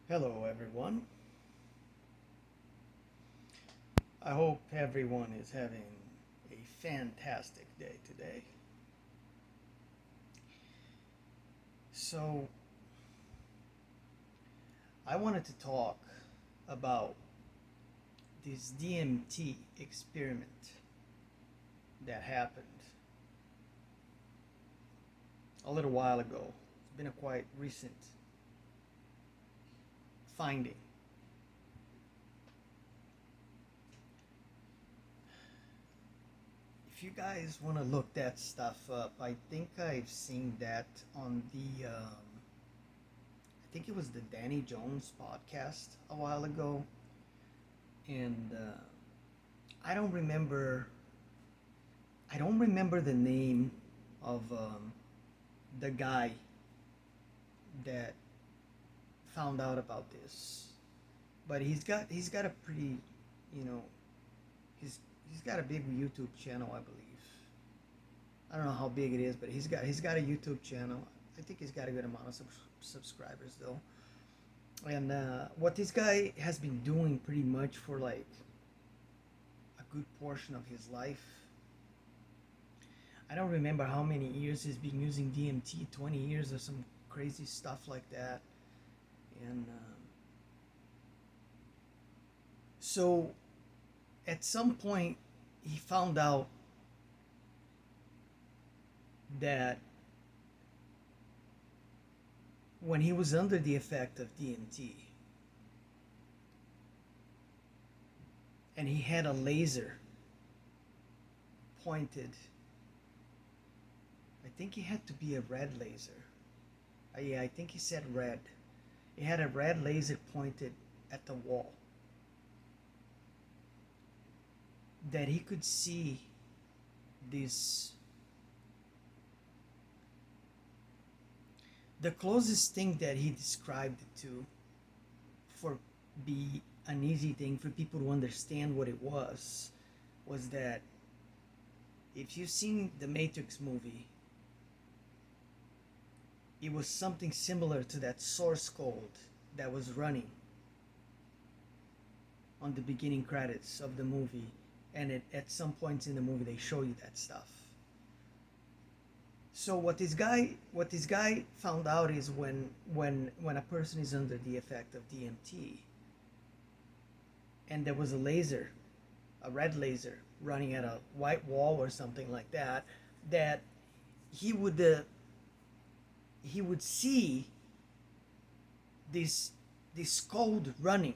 Hello, everyone. I hope everyone is having a fantastic day today. So, I wanted to talk about this DMT experiment that happened a little while ago. It's been a quite recent finding. If you guys want to look that stuff up, I think I've seen that on I think it was the Danny Jones podcast a while ago, and I don't remember. I don't remember the name of the guy that found out about this, but he's got a pretty, you know, he's he's got a big YouTube channel, I believe. I don't know how big it is, but he's got a YouTube channel. I think he's got a good amount of subscribers though. And what this guy has been doing pretty much for like a good portion of his life. I don't remember how many years he's been using DMT, 20 years or some crazy stuff like that. And so at some point, he found out that when he was under the effect of DMT and he had a laser pointed, I think it had to be a red laser. Yeah, I think he said red. He had a red laser pointed at the wall that he could see this. The closest thing that he described it to, for be an easy thing for people to understand what it was that if you've seen the Matrix movie, it was something similar to that source code that was running on the beginning credits of the movie, and at some points in the movie they show you that stuff. So what this guy found out is when a person is under the effect of DMT and there was a laser, a red laser running at a white wall or something like that, that he would see this code running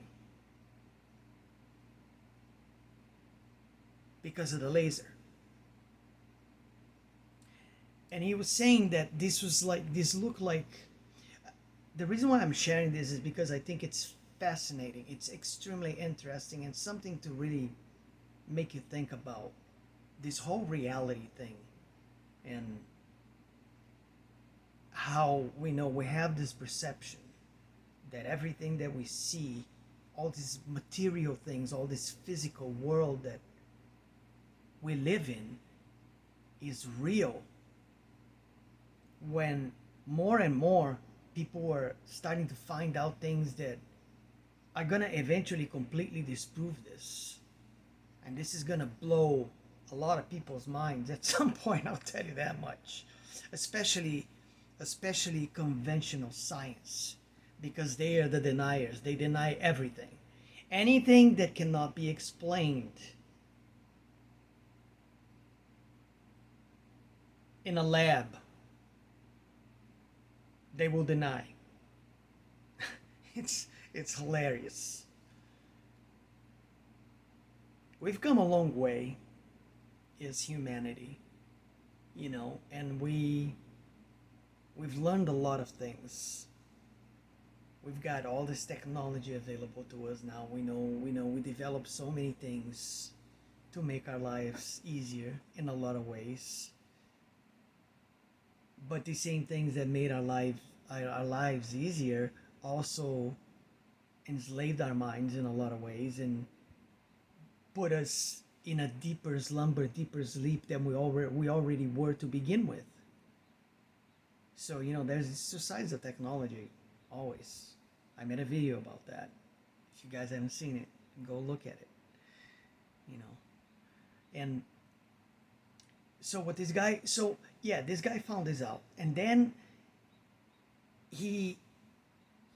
because of the laser. And he was saying that this looked like, the reason why I'm sharing this is because I think it's fascinating, it's extremely interesting, and something to really make you think about this whole reality thing, and how we have this perception that everything that we see, all these material things, all this physical world that we live in, is real, when more and more people are starting to find out things that are going to eventually completely disprove this. And this is going to blow a lot of people's minds at some point, I'll tell you that much. Especially conventional science, because they are the deniers. They deny everything. Anything that cannot be explained in a lab, they will deny. It's hilarious. We've come a long way as humanity, and we've learned a lot of things. We've got all this technology available to us now. We develop so many things to make our lives easier in a lot of ways. But the same things that made our lives easier also enslaved our minds in a lot of ways, and put us in a deeper slumber, deeper sleep than we already were to begin with. So there's two sides of technology, always. I made a video about that. If you guys haven't seen it, go look at it. You know, and so what this guy, so yeah, this guy found this out, and then he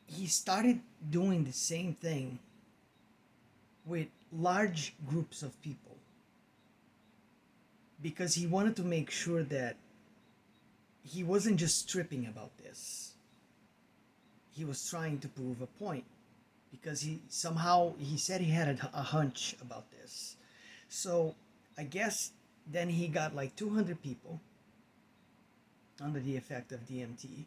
he started doing the same thing with large groups of people because he wanted to make sure that he wasn't just tripping about this. He was trying to prove a point because he said he had a hunch about this. So I guess then he got like 200 people under the effect of DMT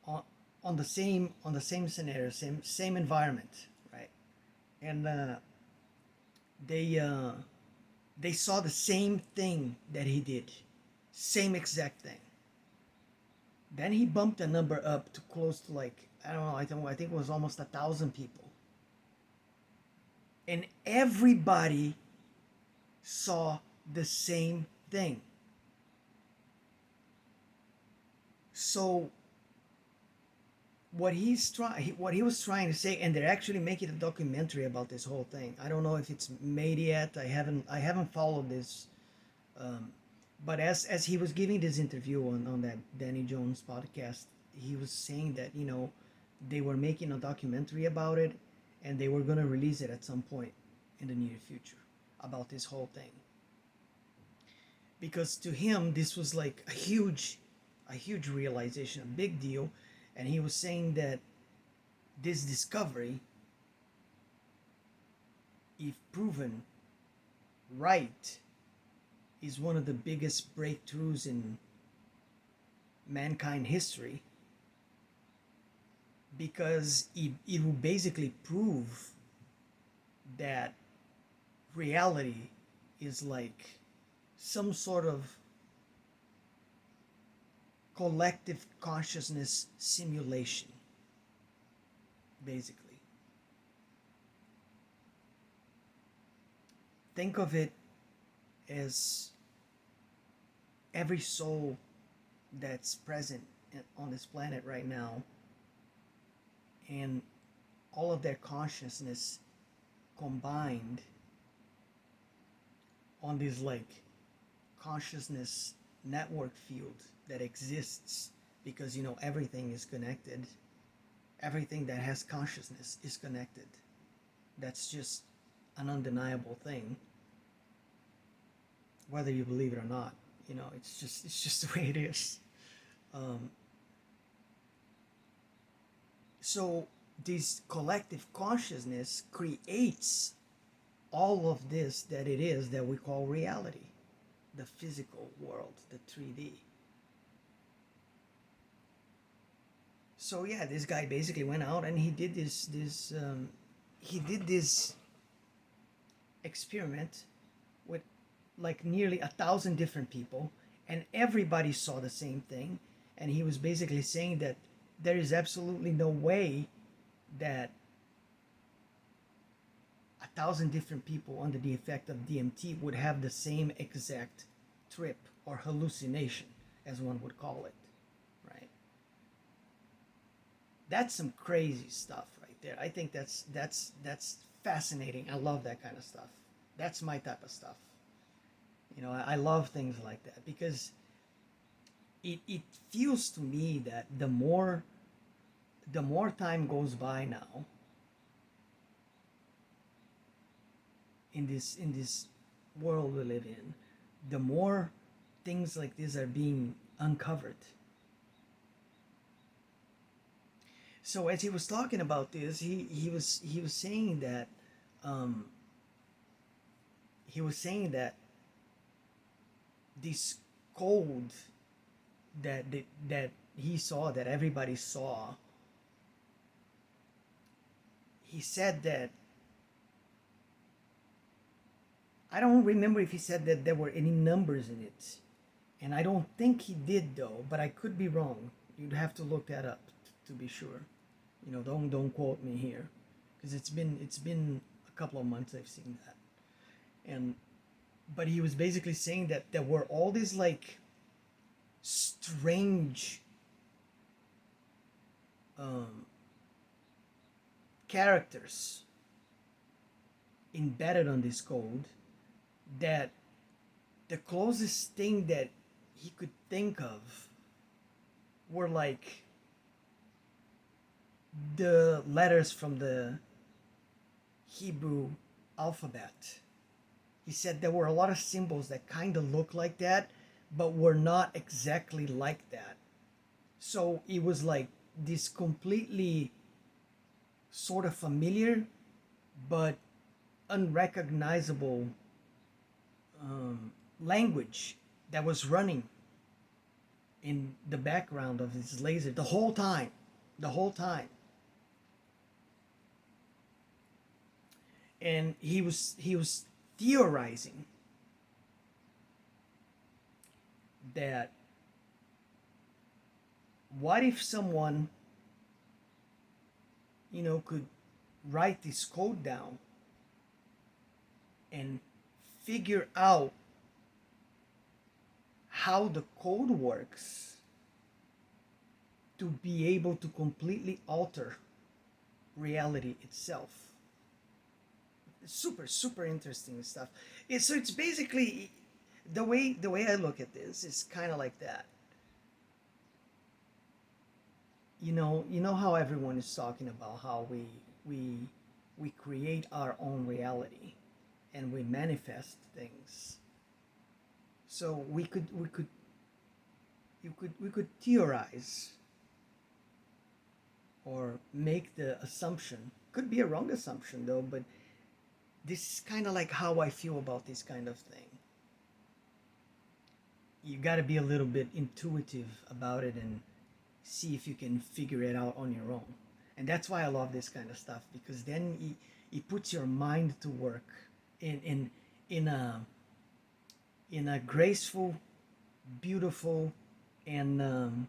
on, on the same scenario, same environment, right? And they uh, they saw the same thing that he did, same exact thing. Then he bumped the number up to close to like, I don't know, I think it was almost 1,000 people, and everybody saw the same thing. So what he was trying to say, and they're actually making a documentary about this whole thing. I don't know if it's made yet. I haven't followed this. Um, but as he was giving this interview on that Danny Jones podcast, he was saying that, they were making a documentary about it, and they were going to release it at some point in the near future about this whole thing. Because to him this was like a huge realization, a big deal, and he was saying that this discovery, if proven right, is one of the biggest breakthroughs in mankind history, because it will basically prove that reality is like some sort of collective consciousness simulation, basically. Think of it as every soul that's present on this planet right now, and all of their consciousness combined on this like consciousness network field that exists, because everything is connected. Everything that has consciousness is connected. That's just an undeniable thing, whether you believe it or not. It's just the way it is. um, so this collective consciousness creates all of this that it is that we call reality, the physical world, the 3D. So yeah, this guy basically went out and he did this experiment with like nearly 1,000 different people, and everybody saw the same thing. And he was basically saying that there is absolutely no way that 1,000 different people under the effect of DMT would have the same exact trip or hallucination, as one would call it, right? That's some crazy stuff right there. I think that's fascinating. I love that kind of stuff. That's my type of stuff. I love things like that because it feels to me that the more time goes by now in this world we live in, the more things like this are being uncovered. So as he was talking about this, he was saying that um, this code that he saw, that everybody saw, he said that, I don't remember if he said that there were any numbers in it, and I don't think he did though, but I could be wrong. You'd have to look that up to be sure. Don't quote me here, because it's been a couple of months I've seen that. And but he was basically saying that there were all these like strange um, characters embedded on this code that the closest thing that he could think of were like the letters from the Hebrew alphabet. He said there were a lot of symbols that kind of looked like that, but were not exactly like that. So it was like this completely sort of familiar but unrecognizable language that was running in the background of his laser the whole time. The whole time. And he was theorizing that what if someone, could write this code down and figure out how the code works to be able to completely alter reality itself. Super, super interesting stuff. So it's basically the way I look at this is kind of like that. You know how everyone is talking about how we create our own reality and we manifest things. So we could theorize or make the assumption. Could be a wrong assumption though, but this is kind of like how I feel about this kind of thing. You got to be a little bit intuitive about it and see if you can figure it out on your own. And that's why I love this kind of stuff, because then it puts your mind to work in a graceful, beautiful, and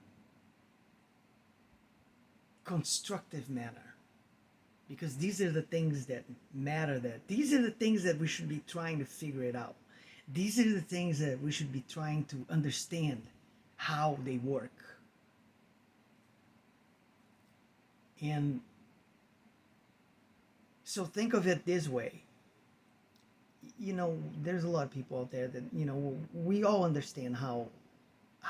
constructive manner. Because these are the things that matter. These are the things that we should be trying to figure it out. These are the things that we should be trying to understand how they work. And so think of it this way. There's a lot of people out there that, we all understand how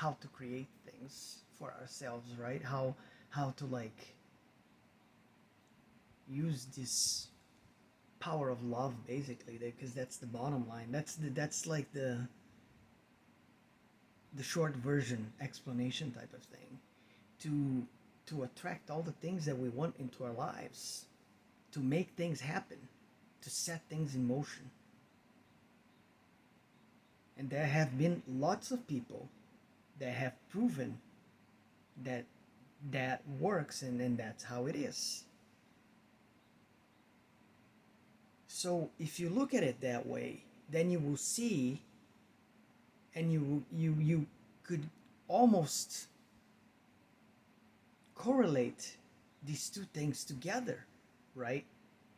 to create things for ourselves, right? How to like use this power of love, basically, because that's the bottom line. That's like the short version explanation type of thing, to attract all the things that we want into our lives, to make things happen, to set things in motion. And there have been lots of people that have proven that that works, and that's how it is. So if you look at it that way, then you will see, and you could almost correlate these two things together, right?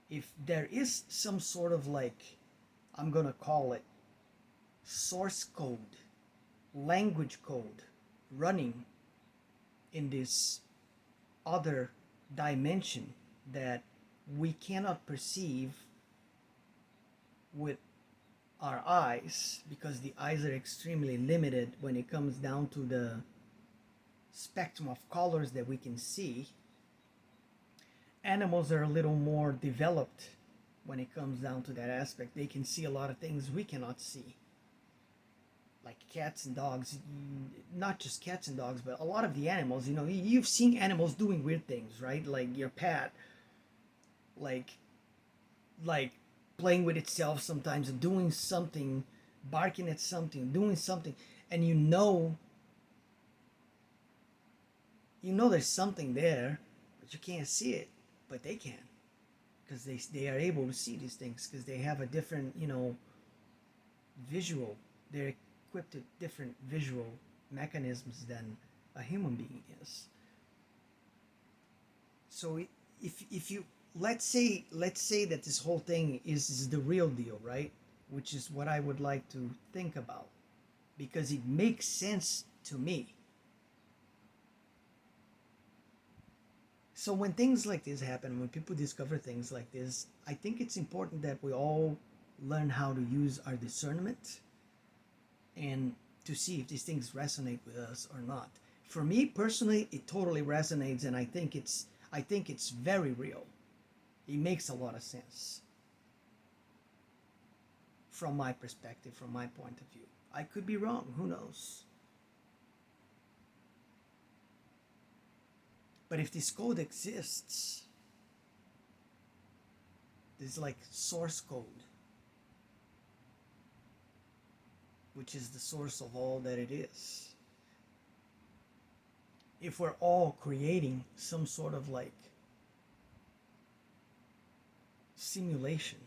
If there is some sort of like, I'm gonna call it source code, language code running in this other dimension that we cannot perceive with our eyes, because the eyes are extremely limited when it comes down to the spectrum of colors that we can see. Animals are a little more developed when it comes down to that aspect. They can see a lot of things we cannot see, like cats and dogs. Not just cats and dogs, but a lot of the animals. You've seen animals doing weird things, right? Like your pet, like playing with itself sometimes, doing something, barking at something, doing something, and there's something there, but you can't see it, but they can, because they are able to see these things, because they have a different visual. They're equipped with different visual mechanisms than a human being is. So if you let's say that this whole thing is the real deal, right? Which is what I would like to think about, because it makes sense to me. So when things like this happen, when people discover things like this, I think it's important that we all learn how to use our discernment and to see if these things resonate with us or not. For me personally, it totally resonates, and I think it's very real. It makes a lot of sense from my perspective, from my point of view. I could be wrong, who knows? But if this code exists, this like source code, which is the source of all that it is. If we're all creating some sort of like simulation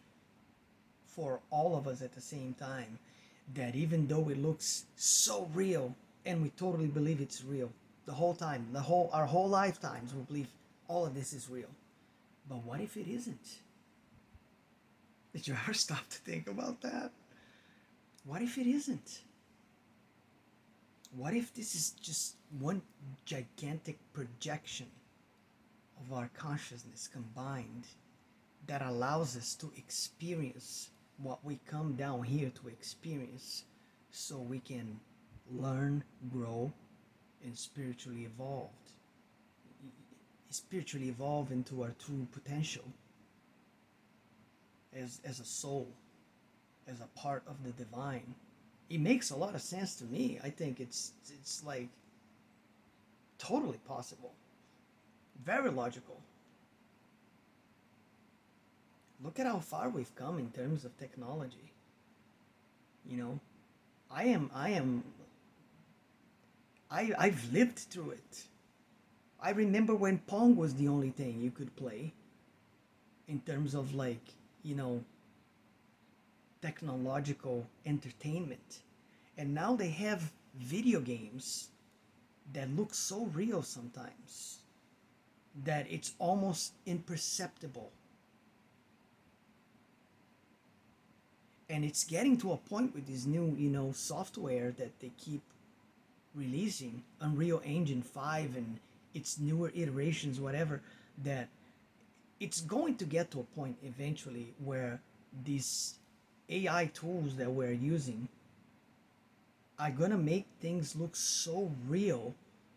for all of us at the same time, that even though it looks so real and we totally believe it's real the whole time, our whole lifetimes we believe all of this is real. But what if it isn't? Did you ever stop to think about that? What if it isn't? What if this is just one gigantic projection of our consciousness combined that allows us to experience what we come down here to experience so we can learn, grow, and spiritually evolve into our true potential as a soul, as a part of the divine. It makes a lot of sense to me. I think it's like totally possible, very logical. Look at how far we've come in terms of technology. You know, I've lived through it. I remember when Pong was the only thing you could play in terms of like, you know, technological entertainment. And now they have video games that look so real sometimes that it's almost imperceptible. And it's getting to a point with this new, software that they keep releasing, Unreal Engine 5 and its newer iterations, whatever, that it's going to get to a point eventually where these AI tools that we're using are going to make things look so real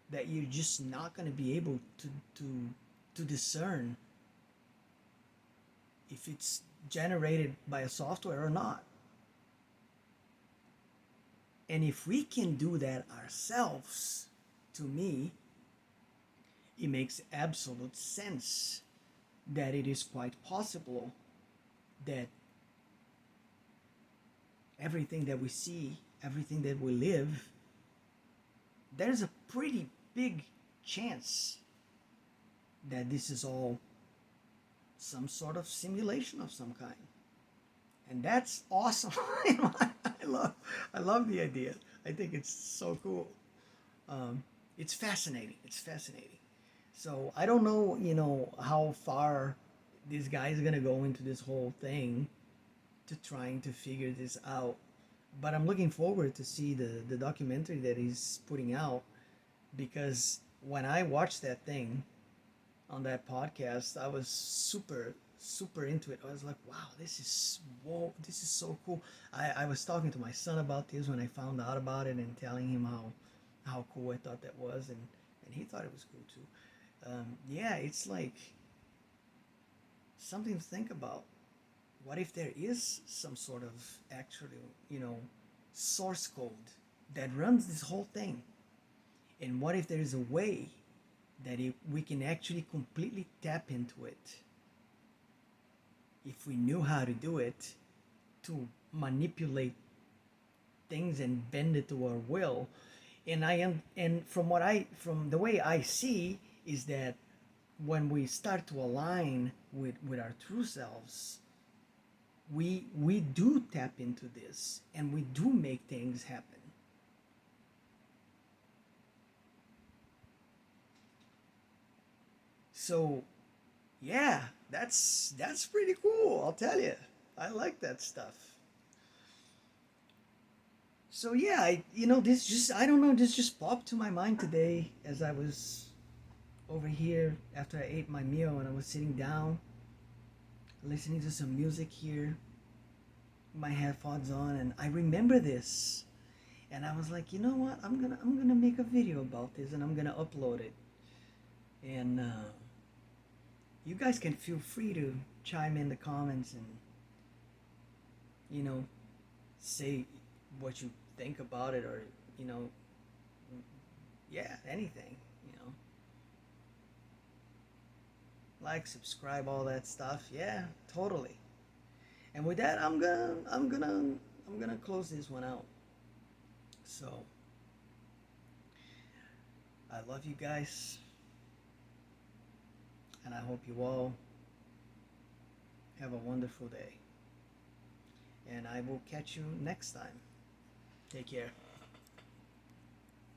that you're just not going to be able to discern if it's generated by a software or not. And if we can do that ourselves, to me, it makes absolute sense that it is quite possible that everything that we see, everything that we live, there's a pretty big chance that this is all some sort of simulation of some kind. And that's awesome. I love the idea. I think it's so cool. It's fascinating. It's fascinating. So I don't know, how far this guy is gonna go into this whole thing to trying to figure this out. But I'm looking forward to see the documentary that he's putting out, because when I watched that thing on that podcast, I was super into it. I was like, wow, this is so cool. I was talking to my son about this when I found out about it and telling him how cool I thought that was, and he thought it was cool too. Yeah, it's like something to think about. What if there is some sort of actually, source code that runs this whole thing? And what if there is a way that we can actually completely tap into it, if we knew how to do it, to manipulate things and bend it to our will? And from the way I see is that when we start to align with our true selves, we do tap into this and we do make things happen. So yeah, that's pretty cool, I'll tell you. I like that stuff. So yeah, this just, I don't know, this just popped to my mind today as I was over here after I ate my meal and I was sitting down, listening to some music here, my headphones on, and I remember this. And I was like, you know what? I'm gonna make a video about this and I'm gonna upload it. And you guys can feel free to chime in the comments and you know say what you think about it, or you know yeah, anything, you know, like, subscribe, all that stuff. Yeah, totally. And with that, I'm gonna close this one out. So I love you guys, and I hope you all have a wonderful day. And I will catch you next time. Take care.